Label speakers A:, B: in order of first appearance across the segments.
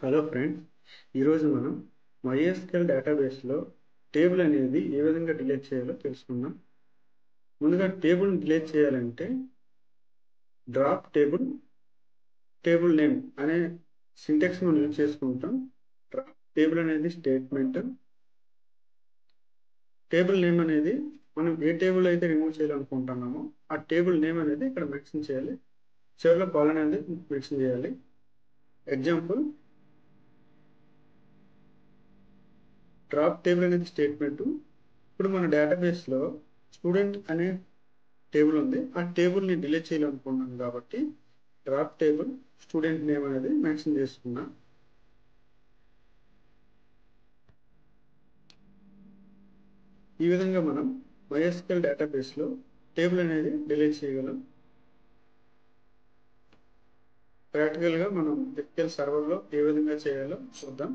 A: Hello friends, ఈరోజు మనం MySQL డేటాబేస్లో టేబుల్ అనేది ఏ విధంగా డిలీట్ చేయాలో తెలుసుకుందాం. ముందుగా టేబుల్ని డిలీట్ చేయాలంటే డ్రాప్ టేబుల్ నేమ్ అనే సింటాక్స్ మనం యూజ్ చేసుకుంటాం. డ్రాప్ టేబుల్ అనేది స్టేట్మెంట్, టేబుల్ నేమ్ అనేది మనం ఏ టేబుల్ అయితే రిమూవ్ చేయాలనుకుంటున్నామో ఆ టేబుల్ నేమ్ అనేది ఇక్కడ మెన్షన్ చేయాలి. చివరిలో కాలన్ అనేది మెన్షన్ చేయాలి. ఎగ్జాంపుల్, డ్రాప్ టేబుల్ అనేది స్టేట్మెంట్. ఇప్పుడు మన డేటాబేస్లో స్టూడెంట్ అనే టేబుల్ ఉంది. ఆ టేబుల్ని డిలీట్ చేయాలనుకున్నాం కాబట్టి డ్రాప్ టేబుల్ స్టూడెంట్ నేమ్ అనేది మెన్షన్ చేసుకున్నా. ఈ విధంగా మనం MySQL డేటాబేస్లో టేబుల్ అనేది డిలీట్ చేయగలం. ప్రాక్టికల్గా మనం SQL సర్వర్లో ఏ విధంగా చేయాలో చూద్దాం.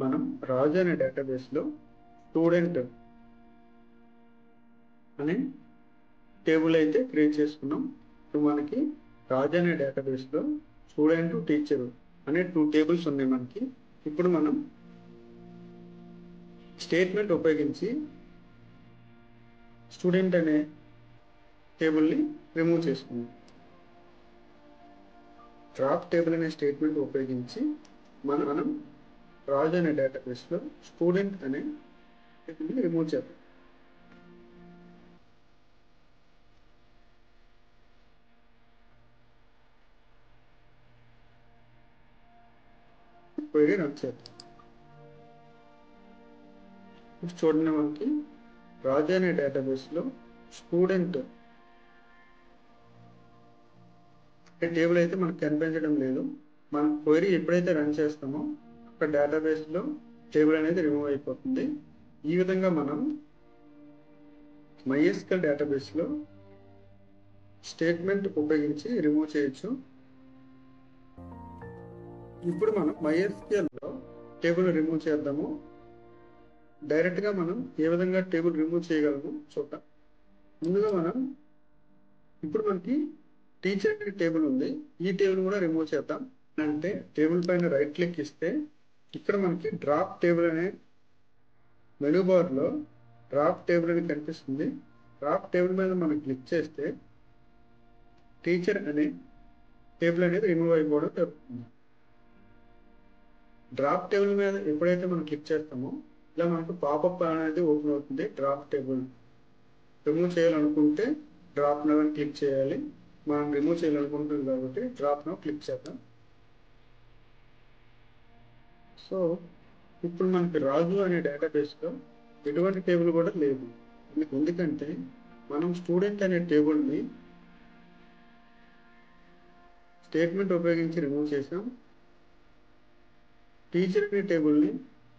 A: మనం రాజు అనే డేటాబేస్లో స్టూడెంట్ అనే టేబుల్ అయితే క్రియేట్ చేసుకున్నాం. ఇప్పుడు మనకి రాజు అనే డేటాబేస్లో స్టూడెంట్, టీచర్ అనే 2 టేబుల్స్ ఉన్నాయి మనకి. ఇప్పుడు మనం స్టేట్మెంట్ ఉపయోగించి స్టూడెంట్ అనే టేబుల్ని రిమూవ్ చేసుకుందాం. డ్రాప్ టేబుల్ అనే స్టేట్మెంట్ ఉపయోగించి మనం రాజు అనే డేటాబేస్లో స్టూడెంట్ అనే టేబుల్ని రిమూవ్ చేద్దాం. క్వెరీ రన్ చేద్దాం. ఇప్పుడు చూడండి, మనకి రాజు అనే డేటాబేస్లో స్టూడెంట్ టేబుల్ అయితే మనకు కనిపించడం లేదు. మనం క్వెరీ ఎప్పుడైతే రన్ చేస్తామో అక్కడ డేటాబేస్లో టేబుల్ అనేది రిమూవ్ అయిపోతుంది. ఈ విధంగా మనం MySQL డేటాబేస్లో స్టేట్మెంట్ ఉపయోగించి రిమూవ్ చేయొచ్చు. ఇప్పుడు మనం MySQLలో టేబుల్ రిమూవ్ చేద్దాము. డైరెక్ట్గా మనం ఏ విధంగా టేబుల్ రిమూవ్ చేయగలము చూద్దాం. ముందుగా ఇప్పుడు మనకి టీచర్ అనే టేబుల్ ఉంది. ఈ టేబుల్ కూడా రిమూవ్ చేద్దాం. అంటే టేబుల్ పైన రైట్ క్లిక్ ఇస్తే ఇక్కడ మనకి డ్రాప్ టేబుల్ అనే మెనూ బార్లో డ్రాప్ టేబుల్ అని కనిపిస్తుంది. డ్రాప్ టేబుల్ మీద మనం క్లిక్ చేస్తే టీచర్ అనే టేబుల్ అనేది రిమూవ్ అయిపోవడం జరుగుతుంది. డ్రాప్ టేబుల్ మీద ఎప్పుడైతే మనం క్లిక్ చేస్తామో ఇలా మనకు పాపప్ అనేది ఓపెన్ అవుతుంది. డ్రాప్ టేబుల్ రిమూవ్ చేయాలనుకుంటే డ్రాప్ నవ్ అని క్లిక్ చేయాలి. మనం రిమూవ్ చేయాలనుకుంటున్నాం కాబట్టి డ్రాప్ నవ్ క్లిక్ చేద్దాం. సో ఇప్పుడు మనకి రాజు అనే డేటాబేస్లో ఎటువంటి టేబుల్ కూడా లేదు. ఎందుకంటే మనం స్టూడెంట్ అనే టేబుల్ని స్టేట్మెంట్ ఉపయోగించి రిమూవ్ చేసాం. టీచర్ అనే టేబుల్ని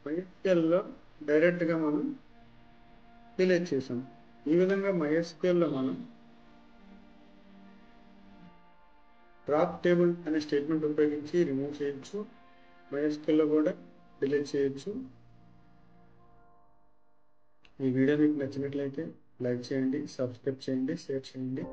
A: MySQLలో డైరెక్ట్గా మనం డిలీట్ చేసాం. ఈ విధంగా MySQLలో మనం డ్రాప్ టేబుల్ అనే స్టేట్మెంట్ ఉపయోగించి రిమూవ్ చేయొచ్చు. MySQLలో కూడా డిలీట్ చేయొచ్చు. ఈ వీడియో మీకు నచ్చినట్లయితే లైక్ చేయండి, సబ్స్క్రైబ్ చేయండి, షేర్ చేయండి.